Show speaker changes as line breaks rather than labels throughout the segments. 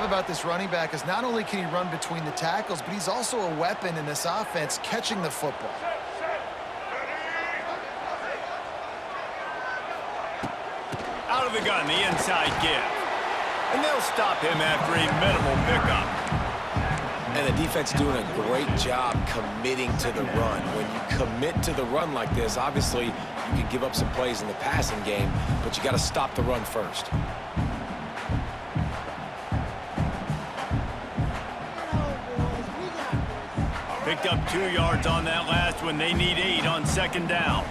about this running back is not only can he run between the tackles, but he's also a weapon in this offense catching the football.
Out of the gun, the inside give. And they'll stop him after a minimal pickup.
And the defense doing a great job committing to the run. When you commit to the run like this, obviously you can give up some plays in the passing game, but you got to stop the run first.
Picked up 2 yards on that last one. They need 8 on second down.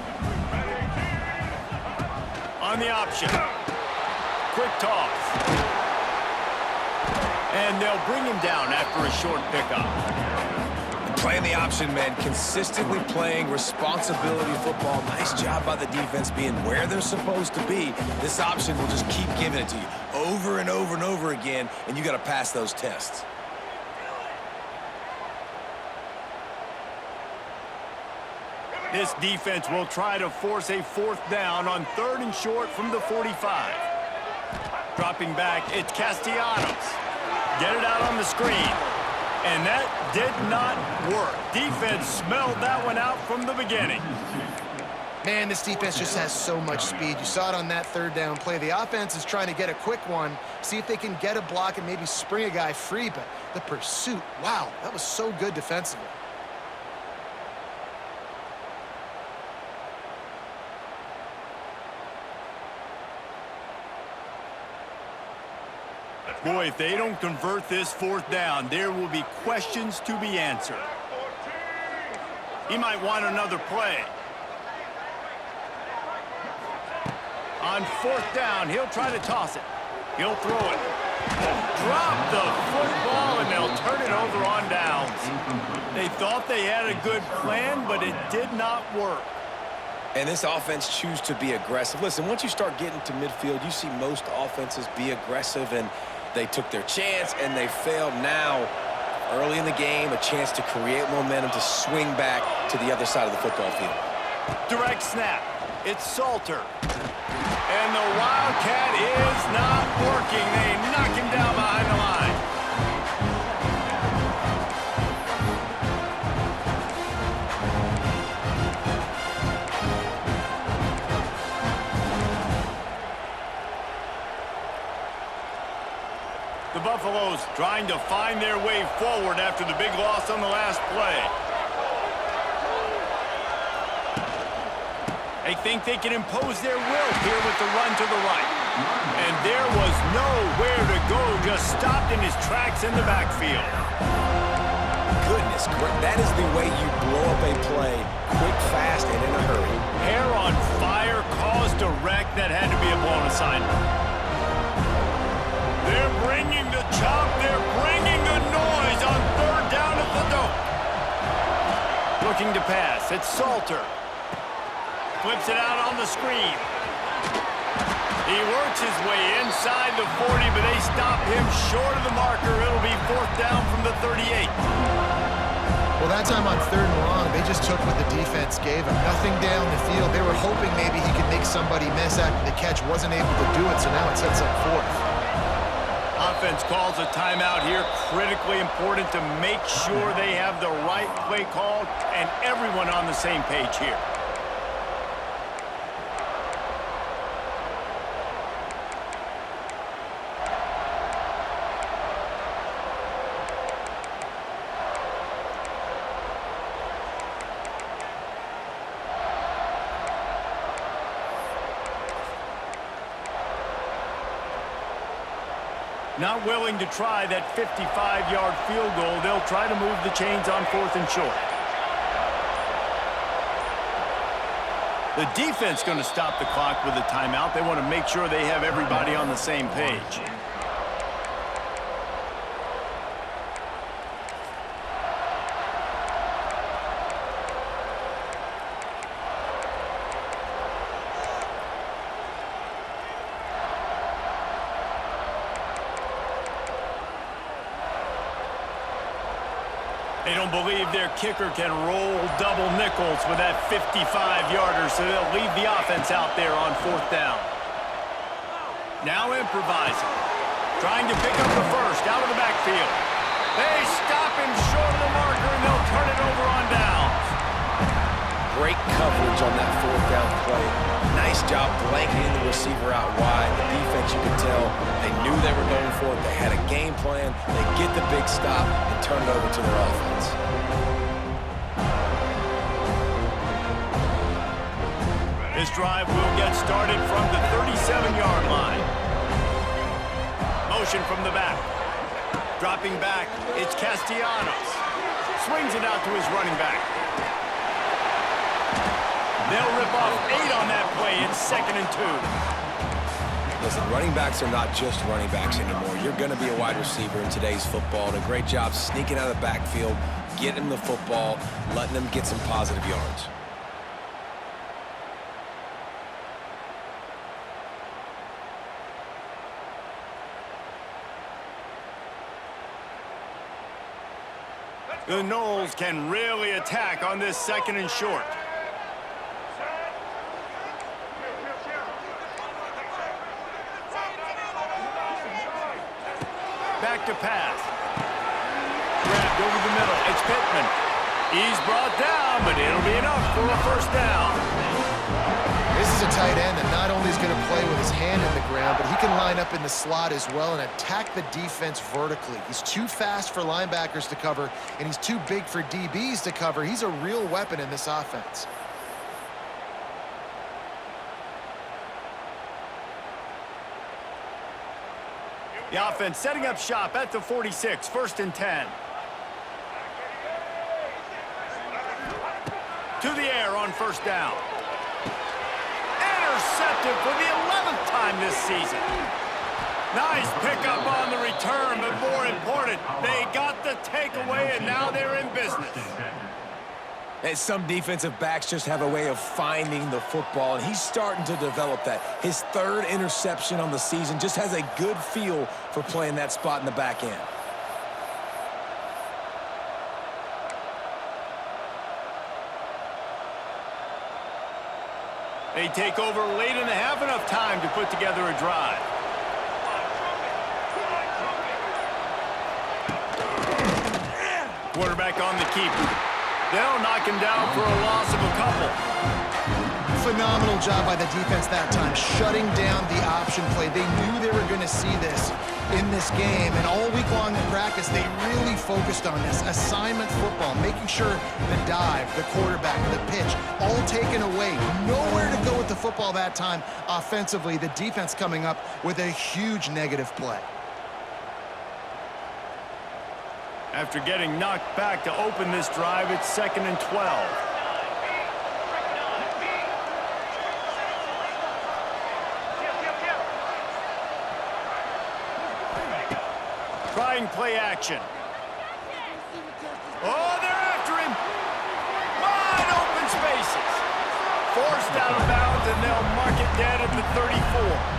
On the option. Quick toss. And they'll bring him down after a short pickup.
Playing the option, man. Consistently playing responsibility football. Nice job by the defense being where they're supposed to be. This option will just keep giving it to you over and over and over again, and you got to pass those tests.
This defense will try to force a 4th down on 3rd and short from the 45. Dropping back, it's Castellanos. Get it out on the screen. And that did not work. Defense smelled that one out from the beginning.
Man, this defense just has so much speed. You saw it on that 3rd down play. The offense is trying to get a quick one, see if they can get a block and maybe spring a guy free, but the pursuit, wow, that was so good defensively.
Boy, if they don't convert this 4th down, there will be questions to be answered. He might want another play. On 4th down, he'll try to toss it. He'll throw it. Drop the football, and they'll turn it over on downs. They thought they had a good plan, but it did not work.
And this offense chooses to be aggressive. Listen, once you start getting to midfield, you see most offenses be aggressive, and they took their chance, and they failed. Now, early in the game, a chance to create momentum to swing back to the other side of the football field.
Direct snap. It's Salter. And the Wildcat is not working. They knock him down behind the line. The Buffaloes trying to find their way forward after the big loss on the last play. They think they can impose their will here with the run to the right. And there was nowhere to go, just stopped in his tracks in the backfield.
Goodness, that is the way you blow up a play, quick, fast, and in a hurry.
Hair on fire caused a wreck that had to be a blown assignment. They're bringing the chop. They're bringing the noise on 3rd down at the dome. Looking to pass. It's Salter. Flips it out on the screen. He works his way inside the 40, but they stop him short of the marker. It'll be 4th down from the 38.
Well, that time on 3rd and long, they just took what the defense gave him. Nothing down the field. They were hoping maybe he could make somebody miss after the catch. Wasn't able to do it, so now it sets up 4th.
Offense calls a timeout here. Critically important to make sure they have the right play called and everyone on the same page here. Not willing to try that 55-yard field goal. They'll try to move the chains on 4th and short. The defense going to stop the clock with a timeout. They want to make sure they have everybody on the same page. They don't believe their kicker can roll double nickels with that 55-yarder, so they'll leave the offense out there on 4th down. Now improvising. Trying to pick up the first out of the
job blanketing the receiver out wide. The defense, you could tell, they knew they were going for it. They had a game plan. They get the big stop and turn it over to their offense.
This drive will get started from the 37-yard line. Motion from the back. Dropping back, it's Castellanos. Swings it out to his running back. They'll rip off 8 on that play. It's 2nd and 2.
Listen, running backs are not just running backs anymore. You're going to be a wide receiver in today's football. And a great job sneaking out of the backfield, getting them the football, letting them get some positive yards.
The Noles can really attack on this 2nd and short. Back to pass. Grabbed over the middle. It's Pittman. He's brought down, but it'll be enough for a first down.
This is a tight end that not only is going to play with his hand in the ground, but he can line up in the slot as well and attack the defense vertically. He's too fast for linebackers to cover, and he's too big for DBs to cover. He's a real weapon in this offense.
The offense setting up shop at the 46, 1st and 10. To the air on 1st down. Intercepted for the 11th time this season. Nice pickup on the return, but more important, they got the takeaway, and now they're in business.
And some defensive backs just have a way of finding the football, and he's starting to develop that. His 3rd interception on the season, just has a good feel for playing that spot in the back end.
They take over late in the half, enough time to put together a drive. Quarterback on the keeper. They'll knock him down for a loss of a couple.
Phenomenal job by the defense that time, shutting down the option play. They knew they were going to see this in this game, and all week long in practice, they really focused on this assignment football, making sure the dive, the quarterback, the pitch, all taken away. Nowhere to go with the football that time offensively. The defense coming up with a huge negative play.
After getting knocked back to open this drive, it's 2nd and 12. Trying play action. Oh, they're after him. Wide open spaces. Forced out of bounds, and they'll mark it dead at the 34.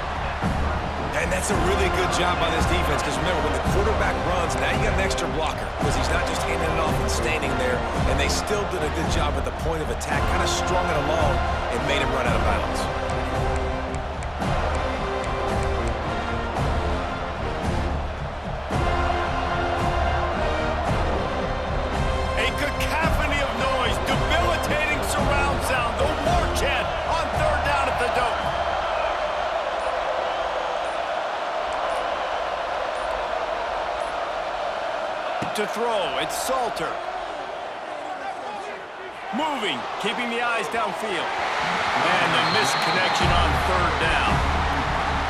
And that's a really good job by this defense, because remember, when the quarterback runs, now you got an extra blocker, because he's not just handing it off and standing there, and they still did a good job at the point of attack, kind of strung it along and made him run out of bounds.
A cacophony of noise, debilitating surround sound, the war chant on 3rd down at the Dome. To throw, it's Salter. Moving, keeping the eyes downfield. And the missed connection on 3rd down.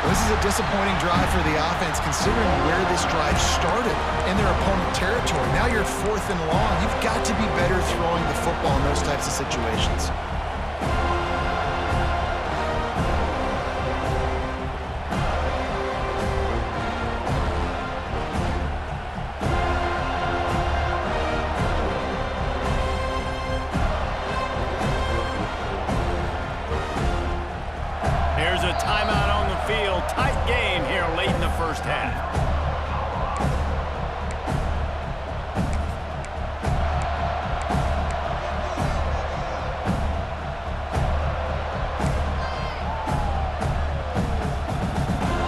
This is a disappointing drive for the offense, considering where this drive started in their opponent territory. Now you're 4th and long. You've got to be better throwing the football in those types of situations.
There's a timeout on the field. Tight game here late in the 1st half.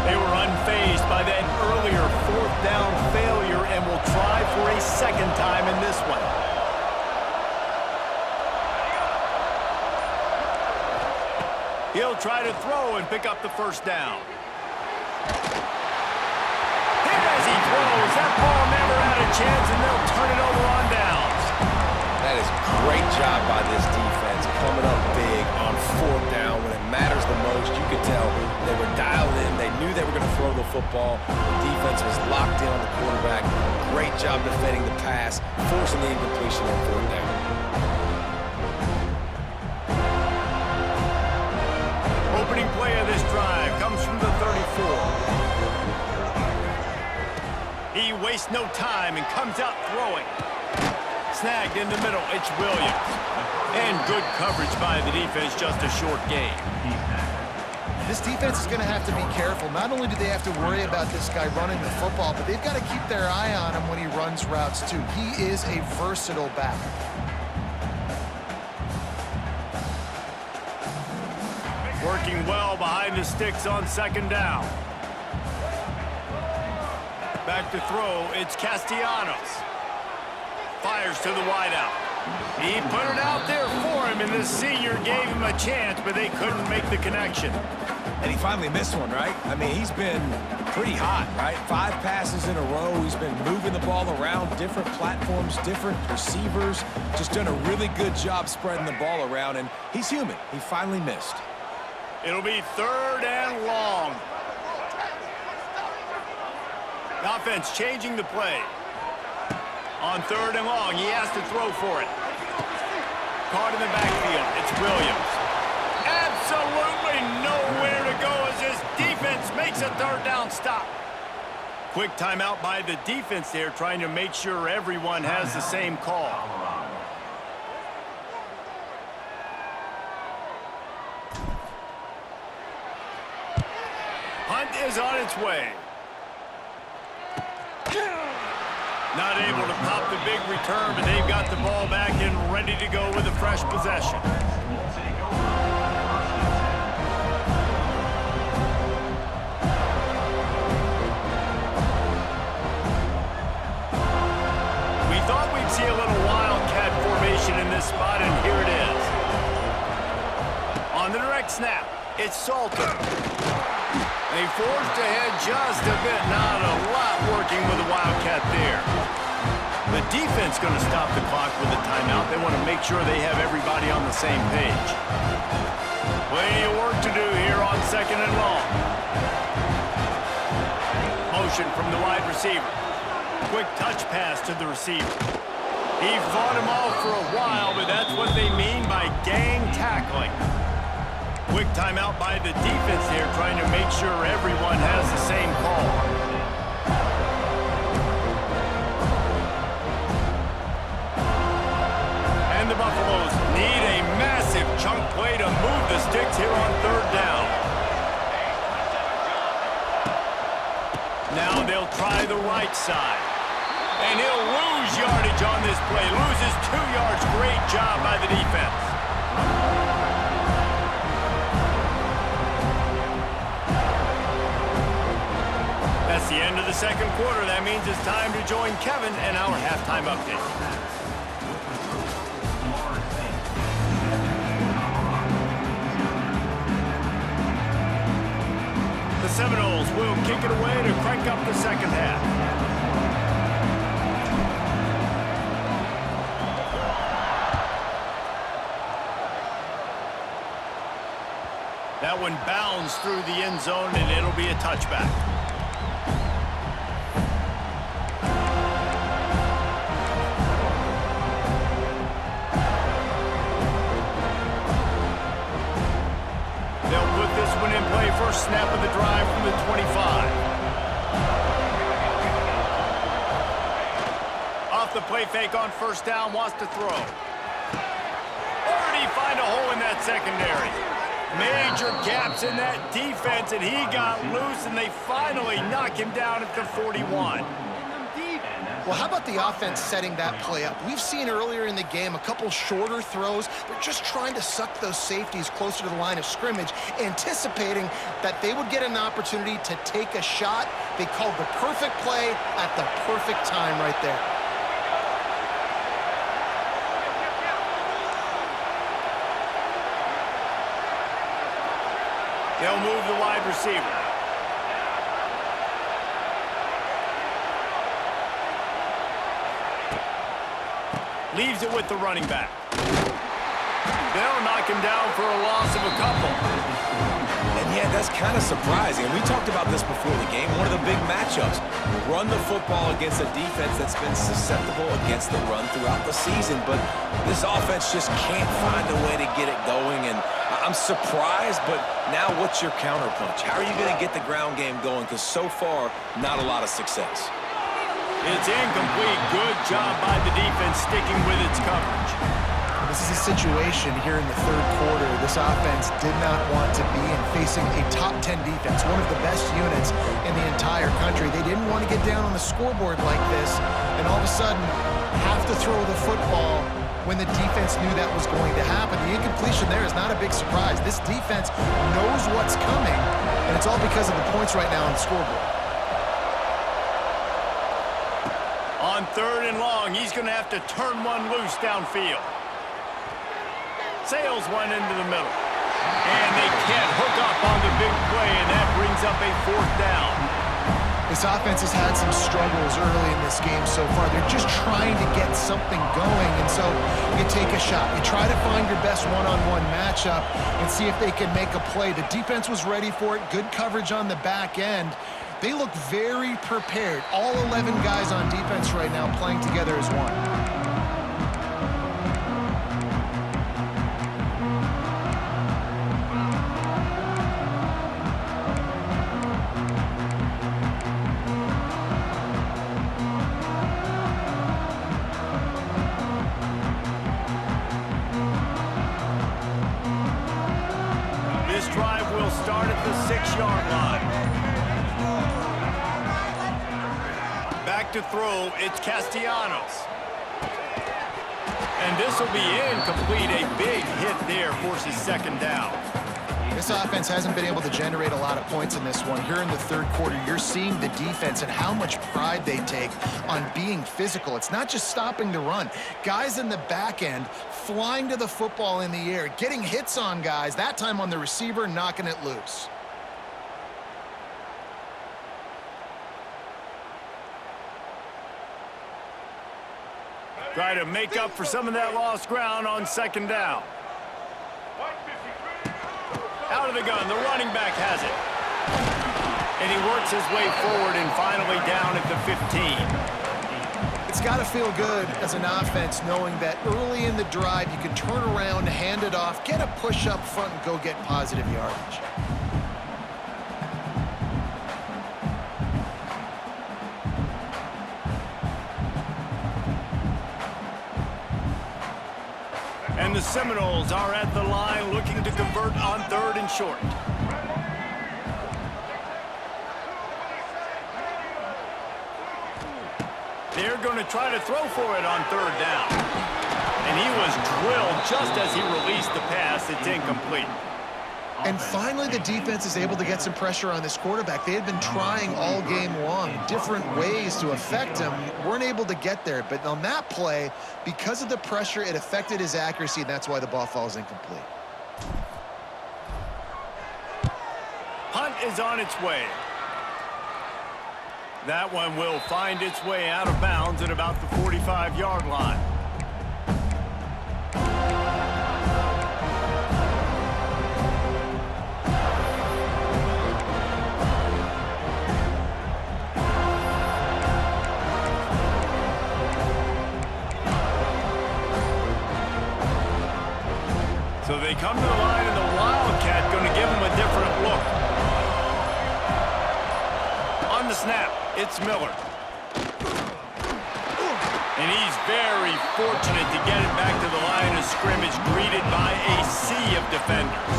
They were unfazed by that earlier 4th down failure and will try for a 2nd time in this one. He'll try to throw and pick up the first down. Hit as he throws. That ball never had a chance, and they'll turn it over on downs.
That is great job by this defense, coming up big on fourth down when it matters the most. You could tell they were dialed in. They knew they were going to throw the football. The defense was locked in on the quarterback. Great job defending the pass, forcing the incompletion on fourth down.
Opening play of this drive comes from the 34. He wastes no time and comes out throwing. Snagged in the middle, it's Williams. And good coverage by the defense, just a short gain.
This defense is going to have to be careful. Not only do they have to worry about this guy running the football, but they've got to keep their eye on him when he runs routes too. He is a versatile back.
Working well behind the sticks on second down. Back to throw, it's Castellanos. Fires to the wideout. He put it out there for him, and the senior gave him a chance, but they couldn't make the connection.
And he finally missed one, right? I mean, he's been pretty hot, right? 5 passes in a row. He's been moving the ball around, different platforms, different receivers. Just done a really good job spreading the ball around, and he's human. He finally missed.
It'll be third and long. The offense changing the play. On third and long, he has to throw for it. Caught in the backfield, it's Williams. Absolutely nowhere to go as this defense makes a third down stop. Quick timeout by the defense there, trying to make sure everyone has the same call. Hunt is on its way. Not able to pop the big return, but they've got the ball back and ready to go with a fresh possession. We thought we'd see a little wildcat formation in this spot, and here it is. On the direct snap, it's Salter. They forced ahead just a bit. Not a lot working with the Wildcat there. The defense going to stop the clock with a timeout. They want to make sure they have everybody on the same page. Plenty of work to do here on second and long. Motion from the wide receiver. Quick touch pass to the receiver. He fought him off for a while, but that's what they mean by gang tackling. Quick timeout by the defense here, trying to make sure everyone has the same call. And the Buffaloes need a massive chunk play to move the sticks here on third down. Now they'll try the right side. And he'll lose yardage on this play. Loses 2 yards. Great job by the defense. That's the end of the second quarter. That means it's time to join Kevin and our halftime update. The Seminoles will kick it away to crank up the second half. That one bounds through the end zone, and it'll be a touchback. They'll put this one in play. First snap of the drive from the 25. Off the play fake on first down, wants to throw. Or did he find a hole in that secondary? Major gaps in that defense, and he got loose, and they finally knock him down at the 41.
Well, how about the offense setting that play up? We've seen earlier in the game a couple shorter throws. They're just trying to suck those safeties closer to the line of scrimmage, anticipating that they would get an opportunity to take a shot. They called the perfect play at the perfect time right there.
They'll move the wide receiver. Leaves it with the running back. They'll knock him down for a loss of a couple.
And yeah, that's kind of surprising. And we talked about this before the game. One of the big matchups. Run the football against a defense that's been susceptible against the run throughout the season. But this offense just can't find a way to get it going. And I'm surprised, but now what's your counterpunch? How are you going to get the ground game going? Because so far, not a lot of success.
It's incomplete. Good job by the defense sticking with its coverage.
This is a situation here in the third quarter. This offense did not want to be in facing a top 10 defense, one of the best units in the entire country. They didn't want to get down on the scoreboard like this and all of a sudden have to throw the football when the defense knew that was going to happen. The incompletion there is not a big surprise. This defense knows what's coming, and it's all because of the points right now on the scoreboard.
On third and long, he's going to have to turn one loose downfield. Sails one into the middle. And they can't hook up on the big play, and that brings up a fourth down.
This offense has had some struggles early in this game so far. They're just trying to get something going, and so you take a shot. You try to find your best one-on-one matchup and see if they can make a play. The defense was ready for it. Good coverage on the back end. They look very prepared. All 11 guys on defense right now playing together as one.
This drive will start at the 6-yard line. Back to throw, it's Castellanos. And this will be incomplete. A big hit there forces second down.
This offense hasn't been able to generate a lot of points in this one. Here in the third quarter, you're seeing the defense and how much pride they take on being physical. It's not just stopping the run. Guys in the back end flying to the football in the air, getting hits on guys, that time on the receiver, knocking it loose.
Try to make up for some of that lost ground on second down. Out of the gun, the running back has it. And he works his way forward and finally down at the 15.
It's got to feel good as an offense knowing that early in the drive you can turn around, hand it off, get a push up front, and go get positive yardage.
And the Seminoles are at the line looking to convert on third and short. They're going to try to throw for it on third down. And he was drilled just as he released the pass. It's incomplete.
And finally, the defense is able to get some pressure on this quarterback. They had been trying all game long, different ways to affect him. Weren't able to get there. But on that play, because of the pressure, it affected his accuracy, and that's why the ball falls incomplete.
Punt is on its way. That one will find its way out of bounds at about the 45-yard line. So they come to the line, and the Wildcat going to give him a different look. On the snap, it's Miller. And he's very fortunate to get it back to the line of scrimmage, greeted by a sea of defenders.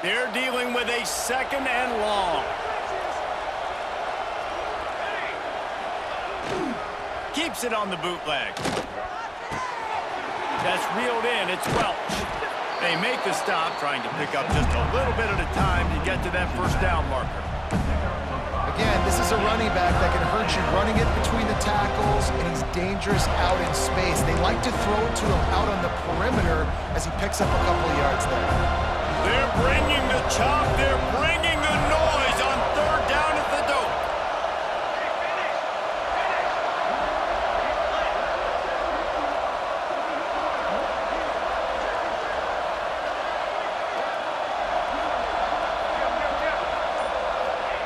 They're dealing with a second and long. Keep keeps it on the bootleg. That's reeled in. It's Welch. They make the stop, trying to pick up just a little bit at a time to get to that first down marker.
Again, this is a running back that can hurt you running it between the tackles, and he's dangerous out in space. They like to throw it to him out on the perimeter as he picks up a couple of yards there.
They're bringing the chop. They're bringing the noise on third down at the dope.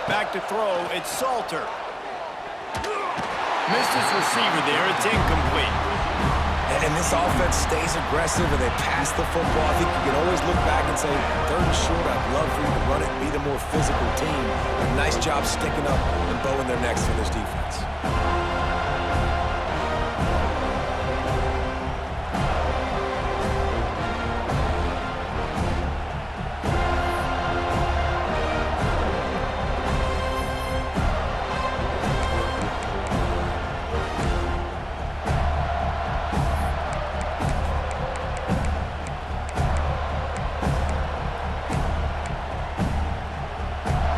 Back to throw, it's Salter. Missed his receiver there, it's incomplete.
And this offense stays aggressive and they pass the football. I think you can always look back and say, third and short, I'd love for you to run it, be the more physical team. But nice job sticking up and bowing their necks for this defense.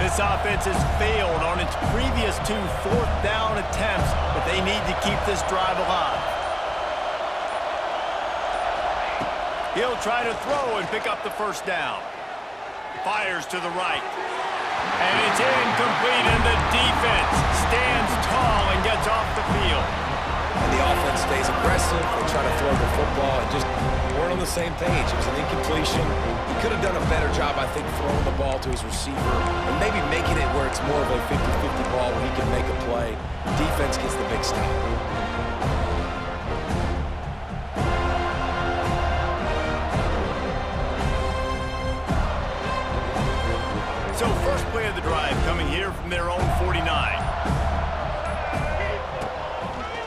This offense has failed on its previous 2 fourth-down attempts, but they need to keep this drive alive. He'll try to throw and pick up the first down. Fires to the right. And it's incomplete, and the defense stands tall and gets off the field.
And the offense stays aggressive. They try to throw the football and just weren't on the same page. It was an incompletion. He could have done a better job, I think, throwing the ball to his receiver and maybe making it where it's more of a 50-50 ball where he can make a play. Defense gets the big stop.
So first play of the drive coming here from their own 49.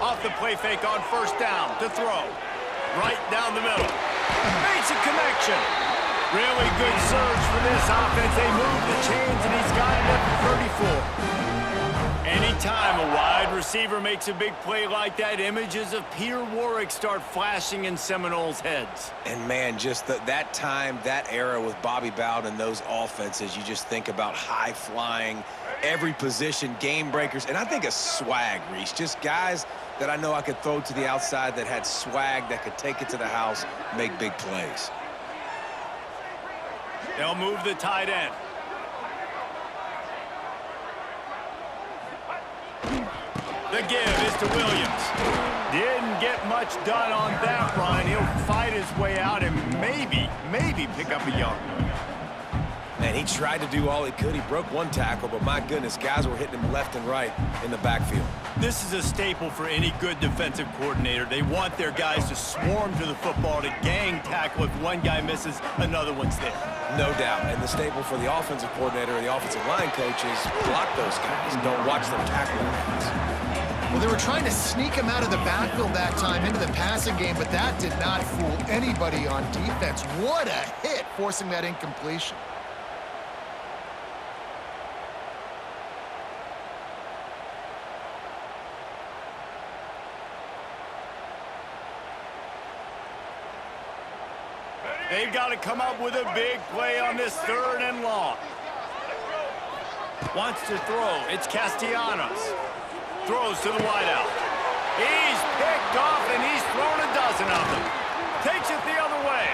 Off the play fake on first down to throw. Right down the middle. Makes a connection. Really good surge for this offense. They move the chains, and he's got it at the 34. Anytime a wide receiver makes a big play like that, images of Peter Warrick start flashing in Seminoles' heads.
And, man, just that time, that era with Bobby Bowden and those offenses, you just think about high-flying, every position, game breakers, and I think a swag, Reese. Just guys that I know I could throw to the outside that had swag, that could take it to the house, make big plays.
They'll move the tight end. The give is to Williams. Didn't get much done on that run. He'll fight his way out and maybe pick up a yard.
And he tried to do all he could. He broke one tackle, but my goodness, guys were hitting him left and right in the backfield.
This is a staple for any good defensive coordinator. They want their guys to swarm to the football, to gang tackle. If one guy misses, another one's there.
No doubt. And the staple for the offensive coordinator or the offensive line coach is block those guys. Don't watch them tackle them.
Well, they were trying to sneak him out of the backfield that time into the passing game, but that did not fool anybody on defense. What a hit, forcing that incompletion.
They've got to come up with a big play on this third and long. Wants to throw. It's Castellanos. Throws to the wideout. He's picked off, and he's thrown a dozen of them. Takes it the other way.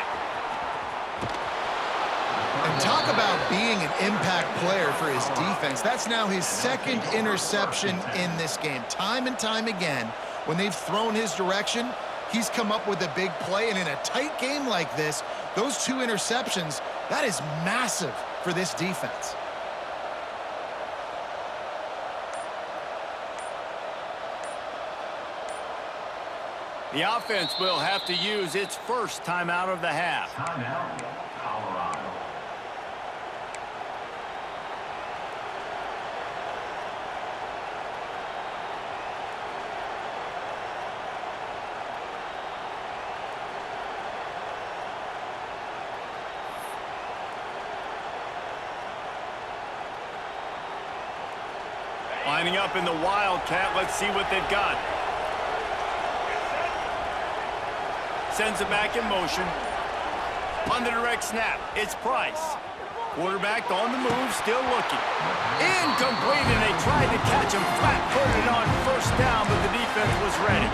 And talk about being an impact player for his defense. That's now his second interception in this game. Time and time again, when they've thrown his direction, he's come up with a big play. And in a tight game like this, those 2 interceptions, that is massive for this defense.
The offense will have to use its first timeout of the half.
Timeout, Colorado.
Lining up in the Wildcat. Let's see what they've got. Sends it back in motion. On the direct snap, it's Price. Quarterback on the move, still looking. Incomplete, and they tried to catch him flat-footed on first down, but the defense was ready.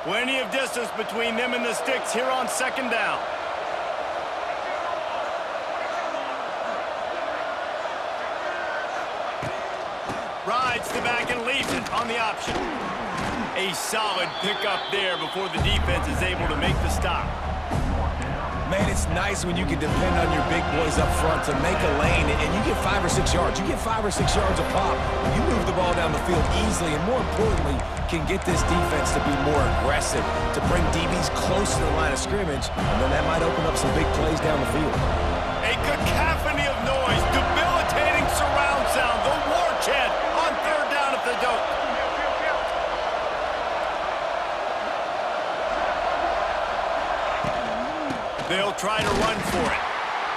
Plenty of distance between them and the sticks here on second down. Rides to back and leaves it on the option. A solid pickup there before the defense is able to make the stop.
Man, it's nice when you can depend on your big boys up front to make a lane, and you get 5 or 6 yards. You get 5 or 6 yards a pop. You move the ball down the field easily, and more importantly, can get this defense to be more aggressive, to bring DBs close to the line of scrimmage, and then that might open up some big plays down the field.
A cacophony of noise, debilitating surround sound, the war chant on third down at the dope. They'll try to run for it.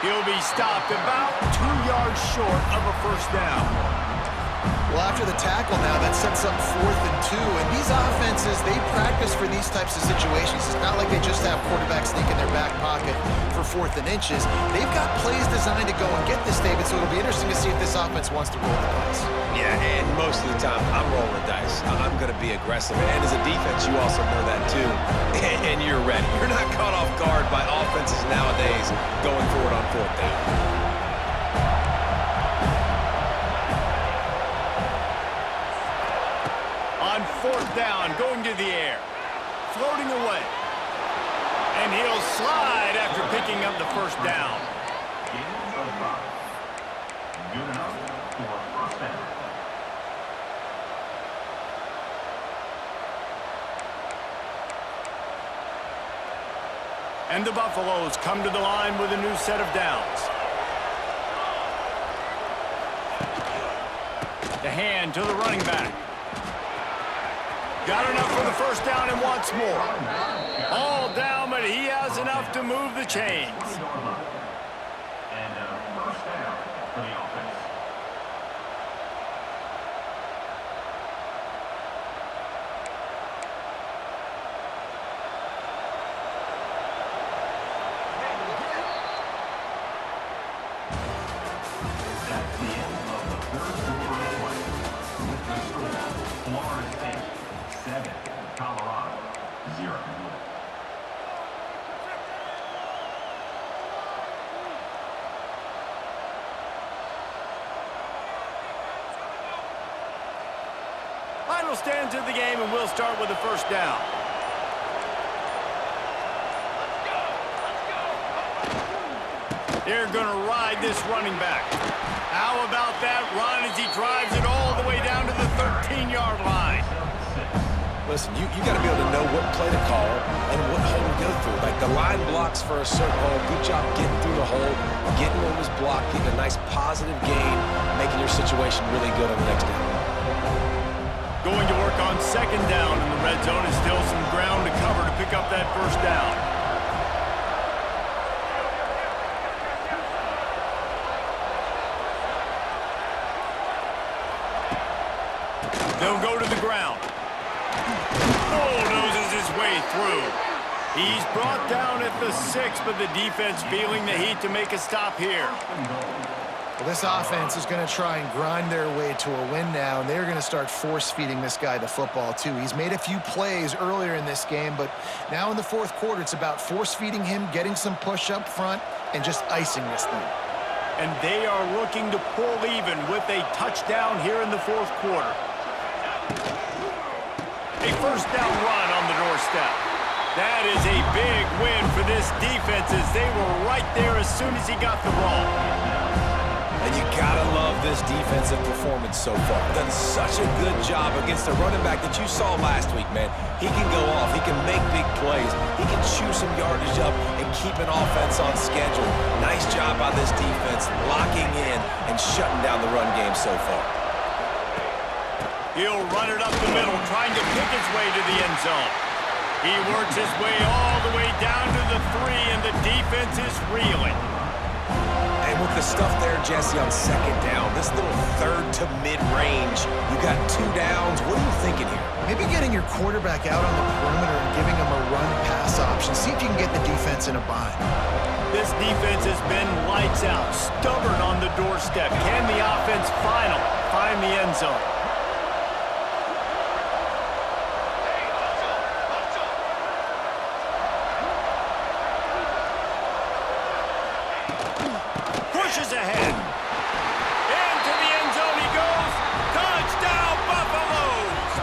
He'll be stopped about 2 yards short of a first down.
Well, after the tackle now, that sets up 4th and 2. And these offenses, they practice for these types of situations. It's not like they just have quarterbacks think in their back pocket for 4th and inches. They've got plays designed to go and get this, David, so it'll be interesting to see if this offense wants to roll the dice.
Yeah, and most of the time, I'm rolling the dice. I'm going to be aggressive. And as a defense, you also know that too. And you're ready. You're not caught off guard by offenses nowadays going forward on 4th down.
On 4th down, going to the air. Floating away. And he'll slide after picking up the first down.
Inside the 5. Good enough for first down.
And the Buffaloes come to the line with a new set of downs. The hand to the running back. Got enough for the first down and wants more. All down, but he has enough to move the chains.
And first down for the offense. That's the end of the third quarter of play. With the score, Florida State 7, Colorado 0.
Final stands of the game, and we'll start with the first down. They're going to ride this running back. How about that run as he drives it all the way down to the 13-yard line?
Listen, you got to be able to know what play to call and what hole to go through. Like the line blocks for a certain hole. Good job getting through the hole, getting what was blocked, getting a nice positive gain, making your situation really good on the next down.
Going to work on second down in the red zone is still some ground to cover to pick up that first down. They'll go to the ground. Bulldozes his way through. He's brought down at the 6, but the defense feeling the heat to make a stop here.
Well, this offense is going to try and grind their way to a win now, and they're going to start force-feeding this guy the football, too. He's made a few plays earlier in this game, but now in the 4th quarter, it's about force-feeding him, getting some push up front, and just icing this thing.
And they are looking to pull even with a touchdown here in the 4th quarter. A first down run on the doorstep. That is a big win for this defense as they were right there as soon as he got the ball.
And you gotta love this defensive performance so far. Done such a good job against the running back that you saw last week, man. He can go off. He can make big plays. He can chew some yardage up and keep an offense on schedule. Nice job by this defense locking in and shutting down the run game so far.
He'll run it up the middle, trying to pick his way to the end zone. He works his way all the way down to the 3, and the defense is reeling.
And with the stuff there, Jesse, on second down, this little third to mid-range, you got 2 downs. What are you thinking here?
Maybe getting your quarterback out on the perimeter and giving him a run-pass option. See if you can get the defense in a bind.
This defense has been lights out, stubborn on the doorstep. Can the offense finally find the end zone? Pushes ahead. Into the end zone he goes. Touchdown, Buffaloes!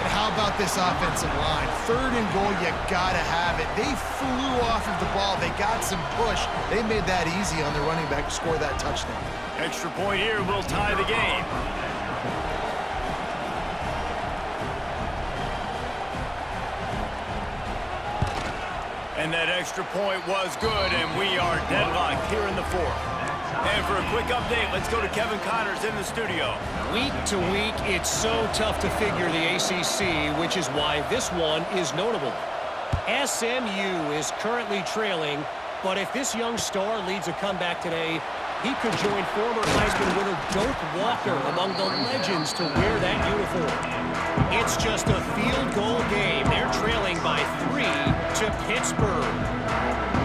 And how about this offensive line? 3rd and goal, you gotta have it. They flew off of the ball. They got some push. They made that easy on the running back to score that touchdown.
Extra point here will tie the game. And that extra point was good, and we are deadlocked here in the 4th. And for a quick update, let's go to Kevin Connors in the studio.
Week to week, it's so tough to figure the ACC, which is why this one is notable. SMU is currently trailing, but if this young star leads a comeback today, he could join former Heisman winner Doak Walker among the legends to wear that uniform. It's just a field goal game. They're trailing by 3 to Pittsburgh.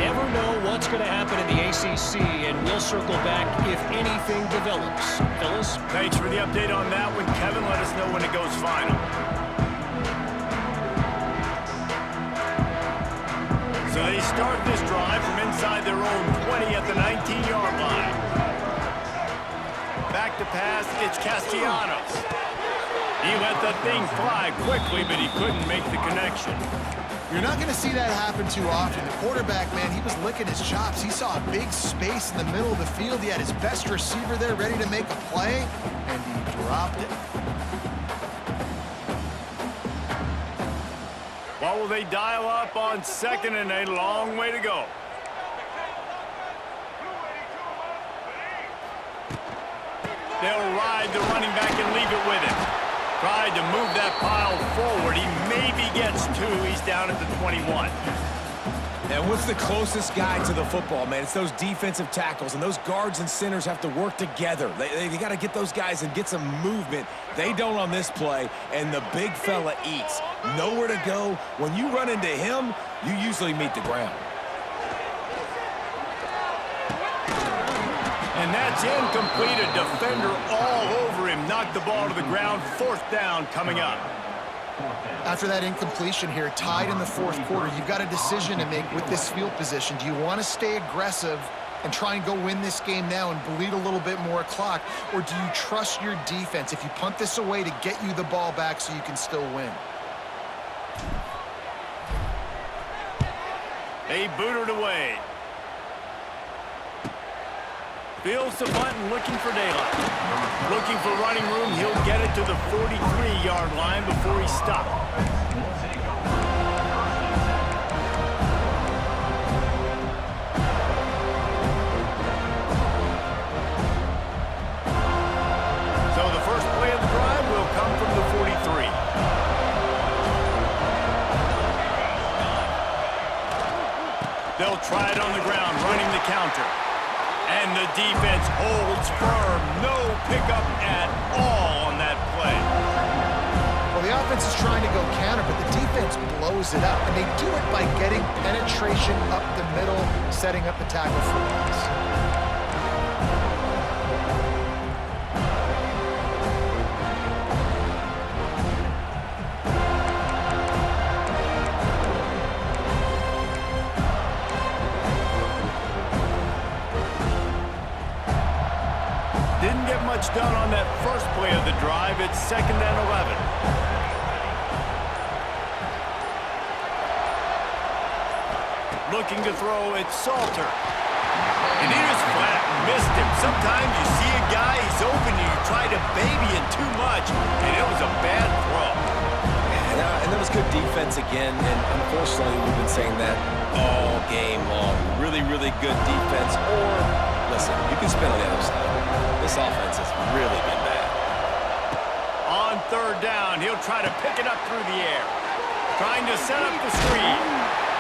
Never know what's going to happen in the ACC, and we'll circle back if anything develops. Phyllis?
Thanks for the update on that one, Kevin. Let us know when it goes final. So they start this drive from inside their own 20 at the 19-yard line. Back to pass, it's Castellanos. He let that thing fly quickly, but he couldn't make the connection.
You're not going to see that happen too often. The quarterback, man, he was licking his chops. He saw a big space in the middle of the field. He had his best receiver there ready to make a play, and he dropped it.
What will they dial up on 2nd and a long way to go? They'll ride the running back and leave it with him. Tried to move that pile forward. He maybe gets 2. He's down at the 21.
And what's the closest guy to the football, man? It's those defensive tackles, and those guards and centers have to work together. They got to get those guys and get some movement. They don't on this play, and the big fella eats. Nowhere to go. When you run into him, you usually meet the ground.
And that's incomplete. A defender all over him. Knocked the ball to the ground. 4th down coming up.
After that incompletion here, tied in the 4th quarter, you've got a decision to make with this field position. Do you want to stay aggressive and try and go win this game now and bleed a little bit more clock, or do you trust your defense if you punt this away to get you the ball back so you can still win?
They boot it away. Feels the button, looking for daylight. Looking for running room. He'll get it to the 43-yard line before he stopped. So the first play of the drive will come from the 43. They'll try it on the ground, running the counter. And the defense holds firm. No pickup at all on that play.
Well, the offense is trying to go counter, but the defense blows it up. And they do it by getting penetration up the middle, setting up the tackle for loss.
Didn't get much done on that first play of the drive. It's 2nd and 11. Looking to throw, it's Salter. And he just flat missed him. Sometimes you see a guy, he's open, and you try to baby it too much, and it was a bad throw.
And that was good defense again, and unfortunately we've been saying that all game long. Really, really good defense, or, listen, you can spin on the other side. This offense has really been bad.
On 3rd down, he'll try to pick it up through the air. Trying to set up the screen.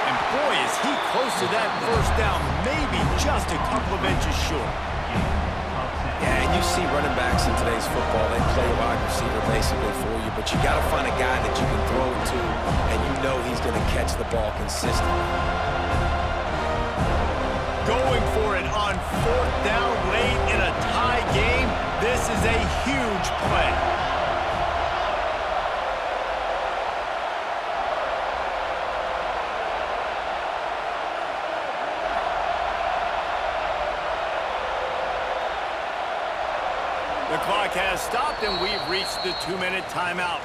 And boy, is he close to that first down. Maybe just a couple of inches short.
Yeah, and you see running backs in today's football, they play wide receiver basically for you, but you got to find a guy that you can throw it to, and you know he's going to catch the ball consistently.
Going for it on fourth down late in a tie game. This is a huge play. The clock has stopped, and we've reached the 2-minute timeout.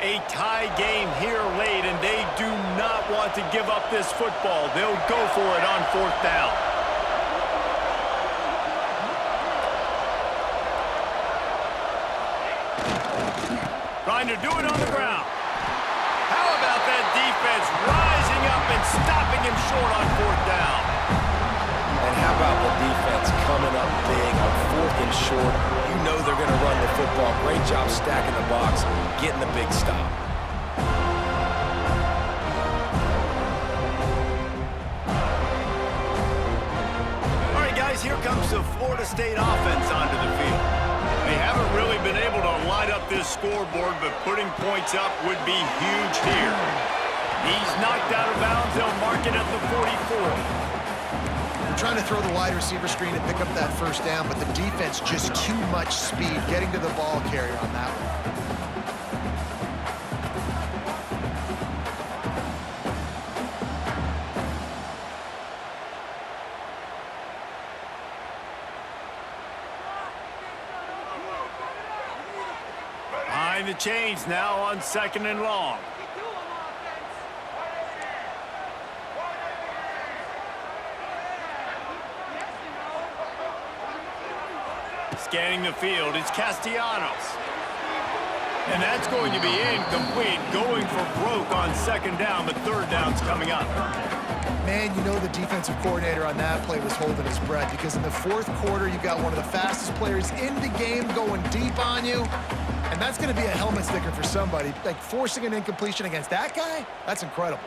A tie game here late, and they do not want to give up this football. They'll go for it on fourth down. Trying to do it on the ground. How about that defense rising up and stopping him short on fourth down?
And how about the defense coming up big on fourth and short? You know they're going to run the football. Great job stacking the box, getting the big stop.
All right, guys, here comes the Florida State offense onto the field. They haven't really been able to light up this scoreboard, but putting points up would be huge here. He's knocked out of bounds. They'll mark it at the 44.
Trying to throw the wide receiver screen and pick up that first down, but the defense just too much speed getting to the ball carrier on that one.
Behind the chains now on 2nd and long. Scanning the field, it's Castellanos. And that's going to be incomplete, going for broke on 2nd down, but 3rd down's coming up.
Man, you know the defensive coordinator on that play was holding his breath, because in the 4th quarter, you got one of the fastest players in the game going deep on you, and that's going to be a helmet sticker for somebody. Like, forcing an incompletion against that guy, that's incredible.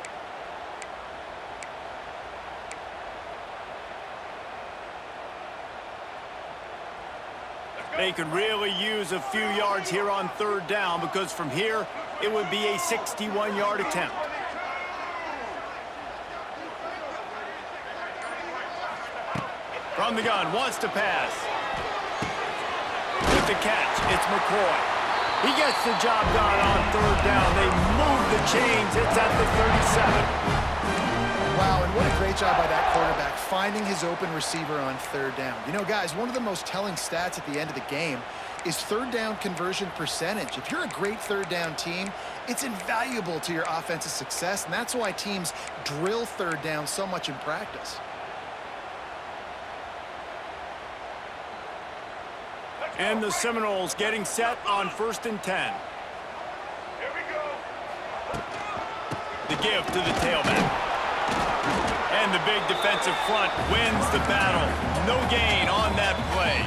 They could really use a few yards here on 3rd down, because from here, it would be a 61-yard attempt. From the gun, wants to pass. With the catch, it's McCoy. He gets the job done on 3rd down. They move the chains. It's at the 37.
Wow, and what a great job by that quarterback, finding his open receiver on 3rd down. You know, guys, one of the most telling stats at the end of the game is 3rd down conversion percentage. If you're a great 3rd down team, it's invaluable to your offensive success, and that's why teams drill 3rd down so much in practice.
And the Seminoles getting set on 1st and 10. The give to the tailback. And the big defensive front wins the battle. No gain on that play.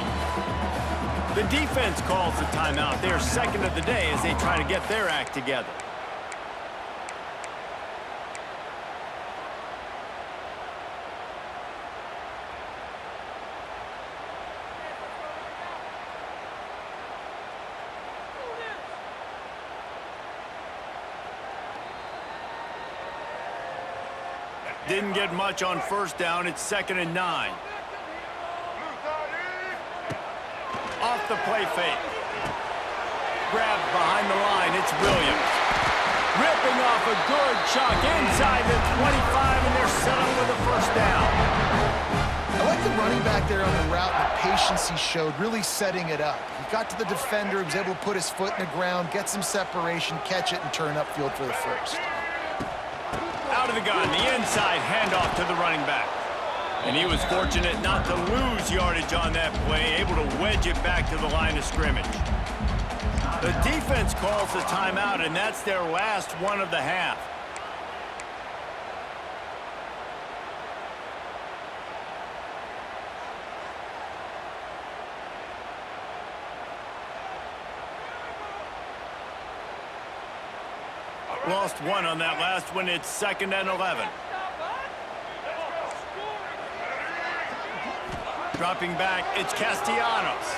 The defense calls the timeout. They're 2nd of the day as they try to get their act together. Didn't get much on 1st down. It's 2nd and 9. Off the play fake. Grabbed behind the line. It's Williams. Ripping off a good chunk inside the 25, and they're set up with a 1st down.
I like the running back there on the route and the patience he showed, really setting it up. He got to the defender, he was able to put his foot in the ground, get some separation, catch it, and turn upfield for the 1st.
Out of the gun, the inside handoff to the running back. And he was fortunate not to lose yardage on that play, able to wedge it back to the line of scrimmage. The defense calls a timeout, and that's their last one of the half. Lost one on that last one. It's 2nd and 11. Dropping back, it's Castellanos.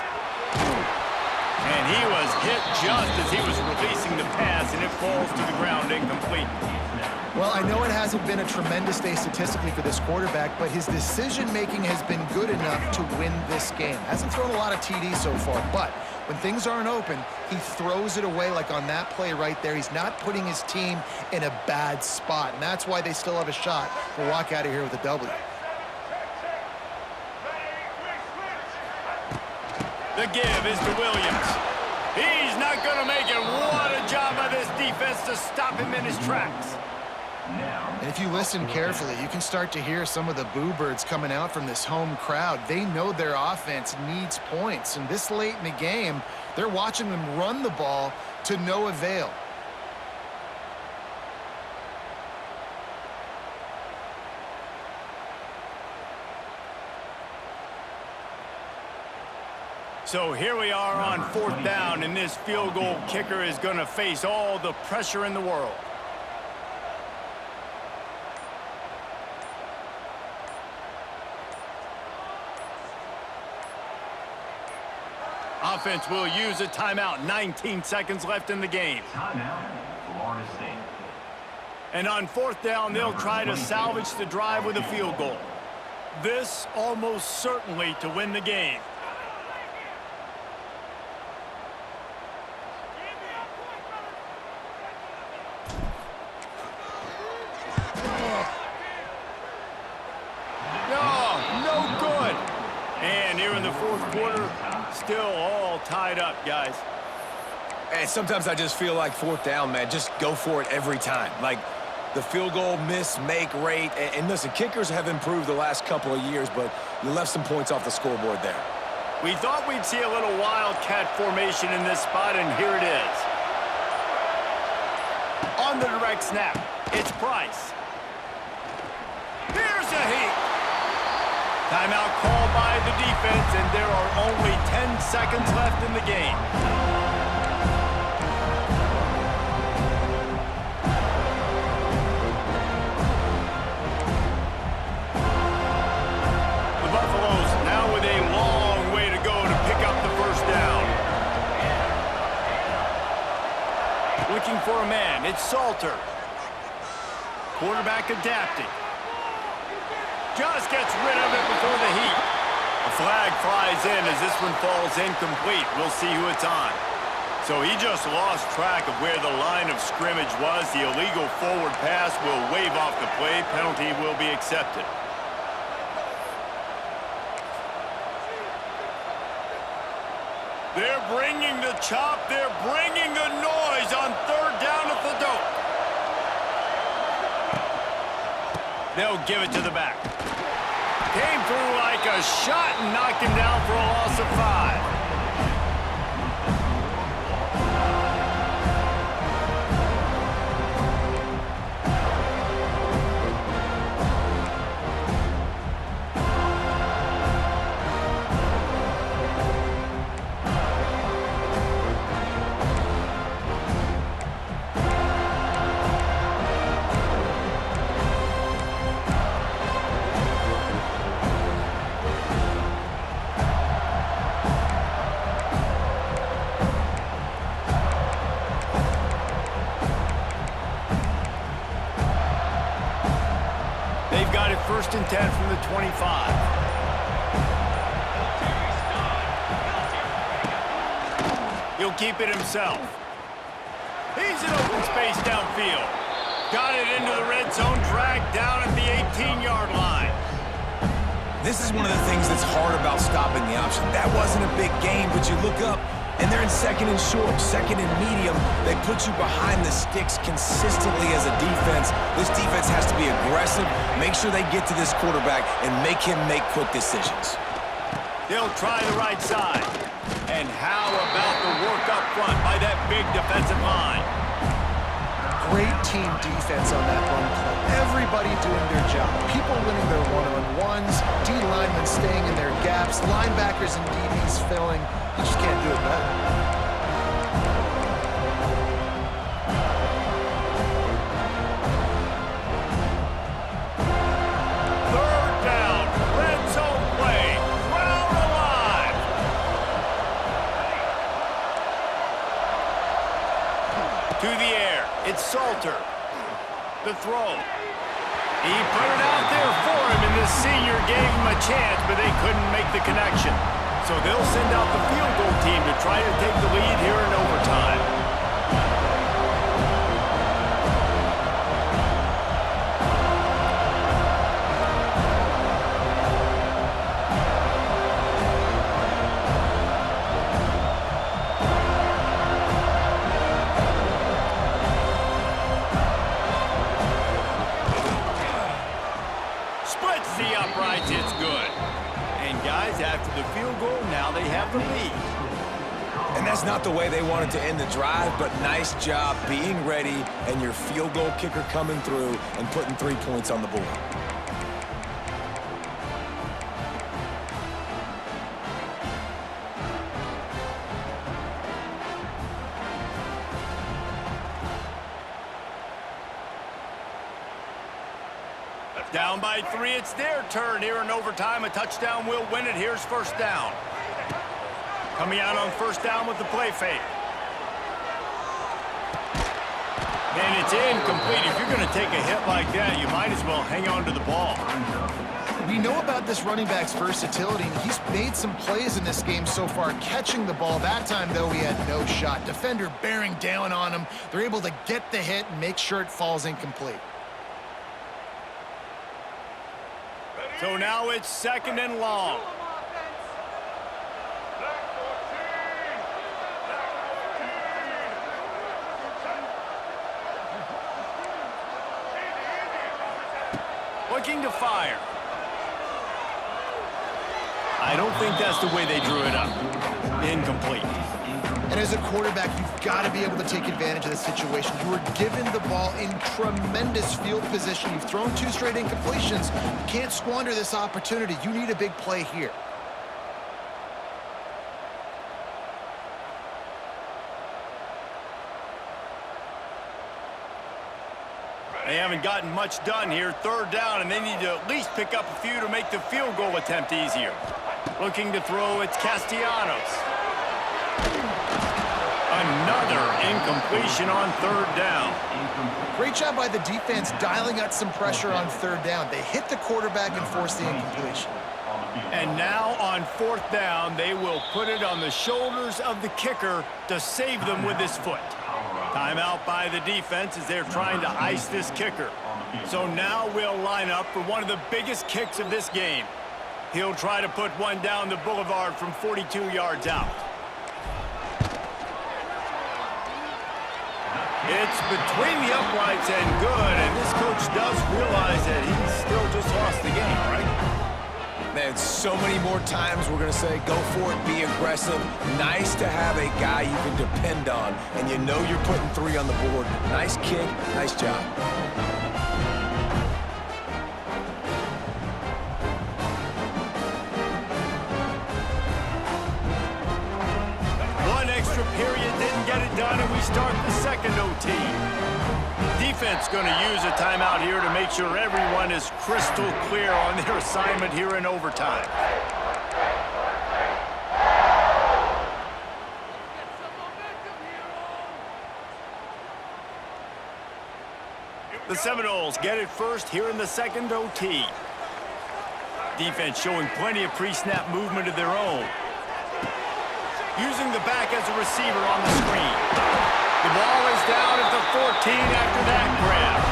And he was hit just as he was releasing the pass, and it falls to the ground incomplete.
Well, I know it hasn't been a tremendous day statistically for this quarterback, but his decision-making has been good enough to win this game. Hasn't thrown a lot of TDs so far, but when things aren't open, he throws it away like on that play right there. He's not putting his team in a bad spot, and that's why they still have a shot to walk out of here with a W.
The give is to Williams. He's not going to make it. What a job by this defense to stop him in his tracks.
And if you listen carefully, you can start to hear some of the boo birds coming out from this home crowd. They know their offense needs points, and this late in the game, they're watching them run the ball to no avail.
So here we are on 4th down, and this field goal kicker is going to face all the pressure in the world. Offense will use a timeout. 19 seconds left in the game.
Timeout, Florida State.
And on 4th down, they'll try to salvage the drive with a field goal. This almost certainly to win the game. Still all tied up, guys.
And sometimes I just feel like 4th down, man, just go for it every time. Like the field goal miss-make rate. And listen, kickers have improved the last couple of years, but you left some points off the scoreboard there.
We thought we'd see a little wildcat formation in this spot, and here it is. On the direct snap, it's Price. Here's a heat. Timeout called by the defense, and there are only 10 seconds left in the game. The Buffaloes now with a long way to go to pick up the 1st down. Looking for a man, it's Salter. Quarterback adapting. Just gets rid of it before the heat. A flag flies in as this one falls incomplete. We'll see who it's on. So he just lost track of where the line of scrimmage was. The illegal forward pass will wave off the play. Penalty will be accepted. They're bringing the chop. They're bringing the noise on 3rd down at the Doak. They'll give it to the back. Came through like a shot and knocked him down for a loss of 5. They've got it 1st and 10 from the 25. He'll keep it himself. He's in open space downfield. Got it into the red zone, dragged down at the 18-yard line.
This is one of the things that's hard about stopping the option. That wasn't a big gain, but you look up, And they're in second and short, second and medium. They put you behind the sticks consistently as a defense. This defense has to be aggressive, make sure they get to this quarterback, and make him make quick decisions.
They'll try the right side. And how about the work up front by that big defensive line?
Great team defense on that run play. Everybody doing their job. People winning their one-on-ones, D linemen staying in their gaps, linebackers and DBs filling. You just can't do it better.
Third down, red zone play, crowd alive. To the air, it's Salter. The throw. He put it out there for him, and the senior gave him a chance, but they couldn't make the connection. So they'll send out the field goal team to try to take the lead here in overtime. Splits the uprights, it's good. And guys, after the field goal, now they have the lead.
And that's not the way they wanted to end the drive, but nice job being ready and your field goal kicker coming through and putting 3 points on the board.
Down by 3, it's their turn here in overtime. A touchdown will win it. Here's first down. Coming out on first down with the play fake. And it's incomplete. If you're going to take a hit like that, you might as well hang on to the ball.
We know about this running back's versatility, and he's made some plays in this game so far, catching the ball. That time, though, he had no shot. Defender bearing down on him. They're able to get the hit and make sure it falls incomplete.
So now it's second and long. Looking to fire. I don't think that's the way they drew it up. Incomplete.
And as a quarterback, you've got to be able to take advantage of the situation. You were given the ball in tremendous field position. You've thrown 2 straight incompletions. You can't squander this opportunity. You need a big play here.
They haven't gotten much done here. Third down, and they need to at least pick up a few to make the field goal attempt easier. Looking to throw, it's Castellanos. Another incompletion on third down.
Great job by the defense dialing out some pressure on third down. They hit the quarterback and forced the incompletion.
And now on fourth down, they will put it on the shoulders of the kicker to save them with his foot. Timeout by the defense as they're trying to ice this kicker. So now we'll line up for one of the biggest kicks of this game. He'll try to put one down the boulevard from 42 yards out. It's between the uprights and good, and this coach does realize that he's still just lost the game, right?
Man, so many more times we're going to say, go for it, be aggressive. Nice to have a guy you can depend on, and you know you're putting 3 on the board. Nice kick, nice job.
One extra period didn't get it done, and we start the second OT. Defense going to use a timeout here to make sure everyone is crystal clear on their assignment here in overtime. The Seminoles get it first here in the second OT. Defense showing plenty of pre-snap movement of their own. Using the back as a receiver on the screen. The ball is down at the 14 after that grab.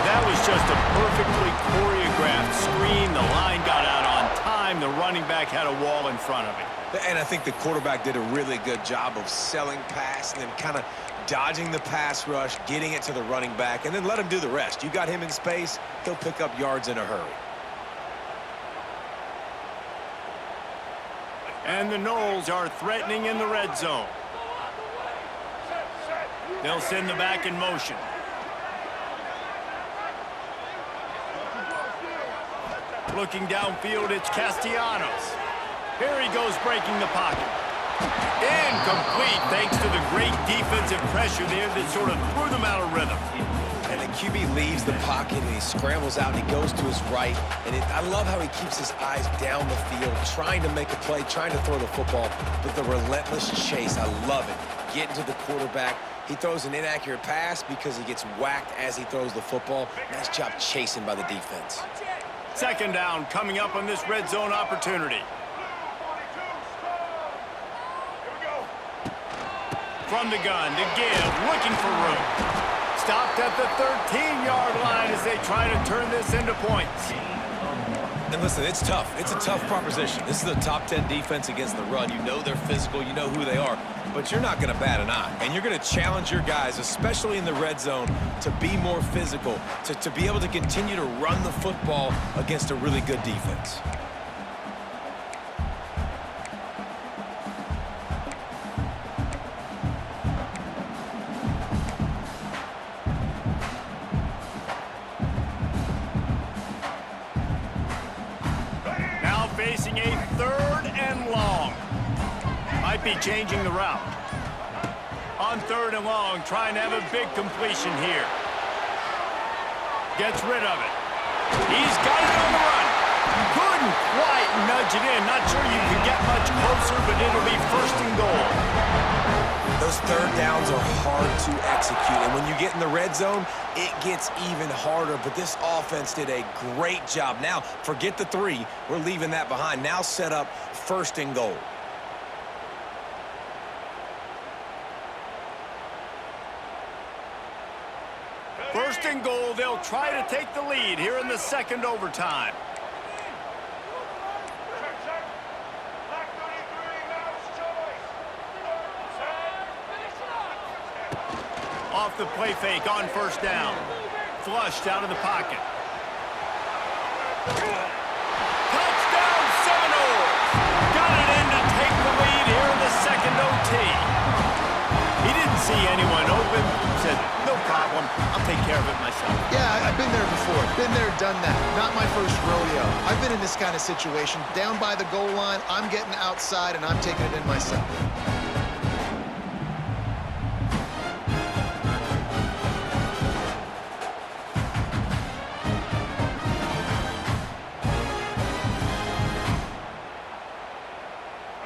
That was just a perfectly choreographed screen. The line got out on time. The running back had a wall in front of him.
And I think the quarterback did a really good job of selling pass and then kind of dodging the pass rush, getting it to the running back, and then let him do the rest. You got him in space, he'll pick up yards in a hurry.
And the Noles are threatening in the red zone. They'll send the back in motion. Looking downfield, it's Castellanos. Here he goes, breaking the pocket. Incomplete, thanks to the great defensive pressure there that sort of threw them out of rhythm.
And the QB leaves the pocket, and he scrambles out, and he goes to his right. And I love how he keeps his eyes down the field, trying to make a play, trying to throw the football, but the relentless chase, I love it. Getting to the quarterback. He throws an inaccurate pass because he gets whacked as he throws the football. Nice job chasing by the defense.
Second down coming up on this red zone opportunity. From the gun to give, looking for room. Stopped at the 13-yard line as they try to turn this into points.
And listen, it's tough. It's a tough proposition. This is a top 10 defense against the run. You know they're physical. You know who they are. But you're not going to bat an eye. And you're going to challenge your guys, especially in the red zone, to be more physical, to be able to continue to run the football against a really good defense.
Facing a third and long. Might be changing the route. On third and long, trying to have a big completion here. Gets rid of it. He's got it on the run. Couldn't quite nudge it in. Not sure you can get much closer, but it'll be first and goal.
Those third downs are hard to execute, and when you get in the red zone, it gets even harder, but this offense did a great job. Now, forget the 3. We're leaving that behind. Now set up first and goal.
First and goal, they'll try to take the lead here in the second overtime. Off the play fake on first down. Flushed out of the pocket. Touchdown Seminoles! Got it in to take the lead here in the second OT. He didn't see anyone open. Said, no problem. I'll take care of it myself.
Yeah, I've been there before. Been there, done that. Not my first rodeo. I've been in this kind of situation. Down by the goal line, I'm getting outside, and I'm taking it in myself.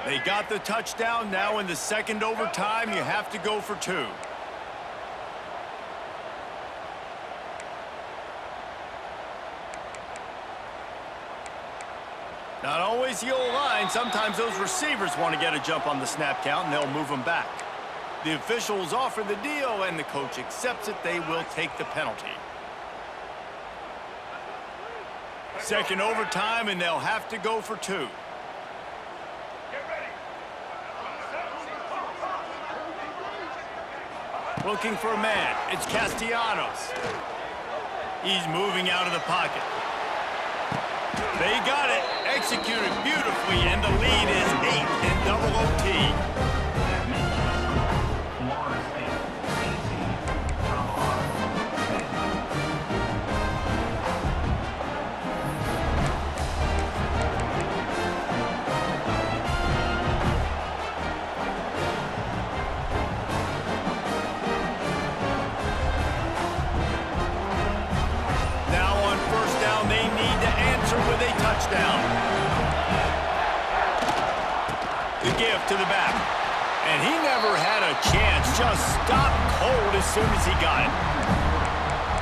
They got the touchdown. Now in the second overtime, you have to go for 2. Not always the old line. Sometimes those receivers want to get a jump on the snap count, and they'll move them back. The officials offer the deal, and the coach accepts it. They will take the penalty. Second overtime, and they'll have to go for 2. Looking for a man. It's Castellanos. He's moving out of the pocket. They got it. Executed beautifully, and the lead is 8 in double OT. With a touchdown. The give to the back. And he never had a chance. Just stopped cold as soon as he got it.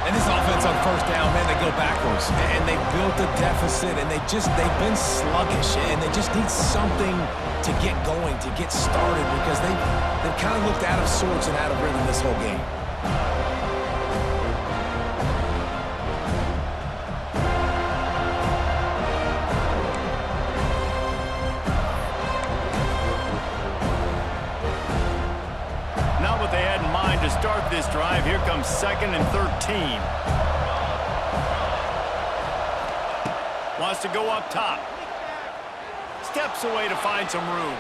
And this offense on first down, man, they go backwards. And they built a deficit, and they've been sluggish. And they just need something to get going, to get started, because they've kind of looked out of sorts and out of rhythm this whole game.
2nd and 13. Wants to go up top. Steps away to find some room.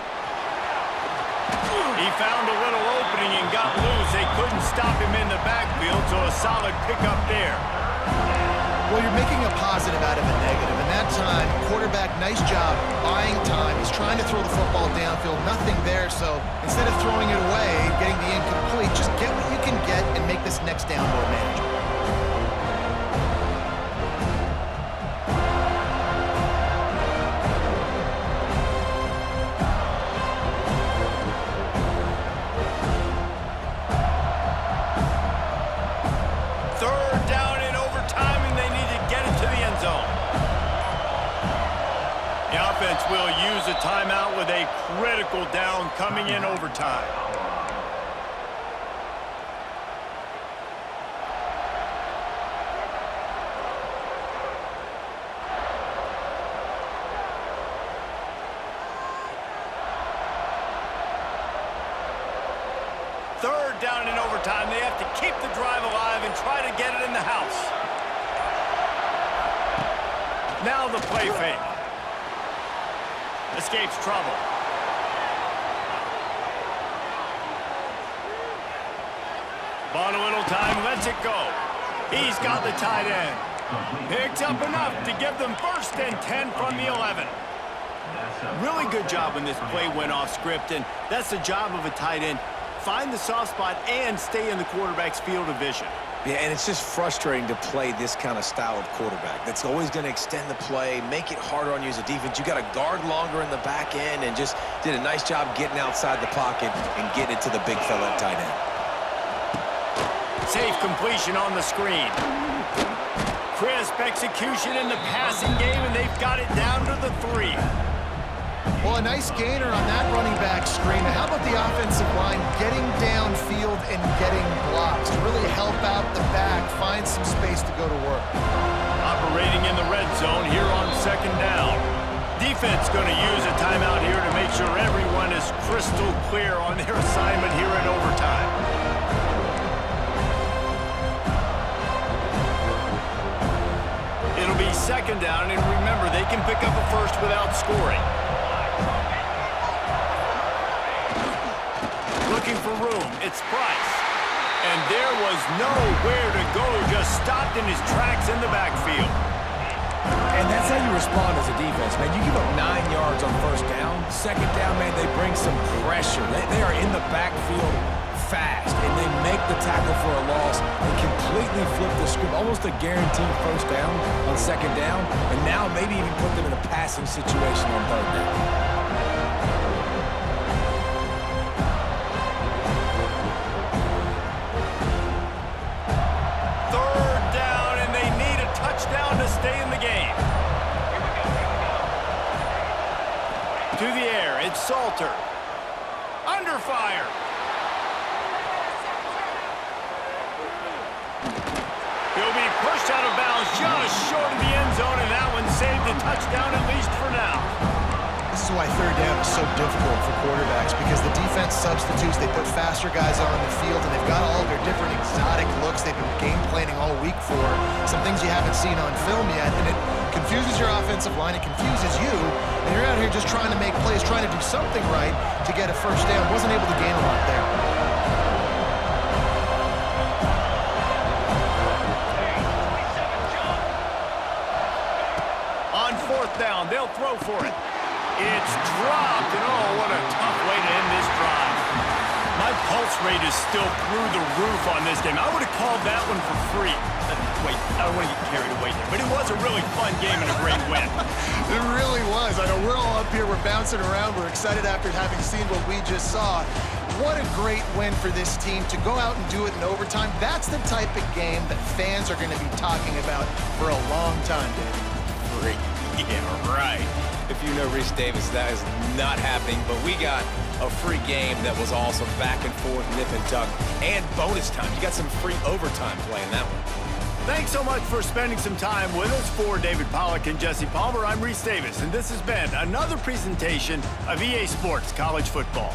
He found a little opening and got loose. They couldn't stop him in the backfield, so a solid pickup there.
Well, you're making a positive out of a negative. And that time, quarterback, nice job buying time. He's trying to throw the football downfield. Nothing there, so instead of throwing it away, getting the incomplete, just get what you can get and make this next down more manageable.
Will use a timeout with a critical down coming in overtime. Third down in overtime. They have to keep the drive alive and try to get it in the house. Now the play fake. Escapes trouble. Bought a little time, lets it go. He's got the tight end. Picks up enough to give them 1st and 10 from the 11. Really good job when this play went off script, and that's the job of a tight end. Find the soft spot and stay in the quarterback's field of vision.
Yeah, and it's just frustrating to play this kind of style of quarterback. That's always going to extend the play, make it harder on you as a defense. You got to guard longer in the back end, and just did a nice job getting outside the pocket and getting it to the big fella at tight end.
Safe completion on the screen. Crisp execution in the passing game, and they've got it down to the 3.
Well, a nice gainer on that running back screen. How about the offensive line getting downfield and getting blocks to really help out the back, find some space to go to work?
Operating in the red zone here on 2nd down. Defense going to use a timeout here to make sure everyone is crystal clear on their assignment here in overtime. It'll be 2nd down, and remember, they can pick up a first without scoring. Looking for room, it's Price. And there was nowhere to go, just stopped in his tracks in the backfield.
And that's how you respond as a defense, man. You give up 9 yards on 1st down. 2nd down, man, they bring some pressure. They are in the backfield fast, and they make the tackle for a loss and completely flip the script. Almost a guaranteed 1st down on 2nd down, and now maybe even put them in a passing situation on 3rd down.
To stay in the game. To the air, it's Salter. Under fire. He'll be pushed out of bounds just short of the end zone, and that one saved a touchdown at least for now.
This is why 3rd down is so difficult for quarterbacks, because the defense substitutes, they put faster guys on the field, and they've got all of their different exotic looks they've been game planning all week for, some things you haven't seen on film yet, and it confuses your offensive line, it confuses you, and you're out here just trying to make plays, trying to do something right to get a 1st down. Wasn't able to gain a lot there.
On 4th down, they'll throw for it. It's dropped, and oh, what a tough way to end this drive. My pulse rate is still through the roof on this game. I would have called that one for free. Wait, I don't want to get carried away here, but it was a really fun game and a great win.
It really was. I know we're all up here, we're bouncing around, we're excited after having seen what we just saw. What a great win for this team to go out and do it in overtime. That's the type of game that fans are going to be talking about for a long time, Dave.
Free. Yeah, right. If you know Rece Davis, that is not happening, but we got a free game that was awesome. Back and forth, nip and tuck, and bonus time. You got some free overtime play in that one.
Thanks so much for spending some time with us. For David Pollack and Jesse Palmer, I'm Rece Davis, and this has been another presentation of EA Sports College Football.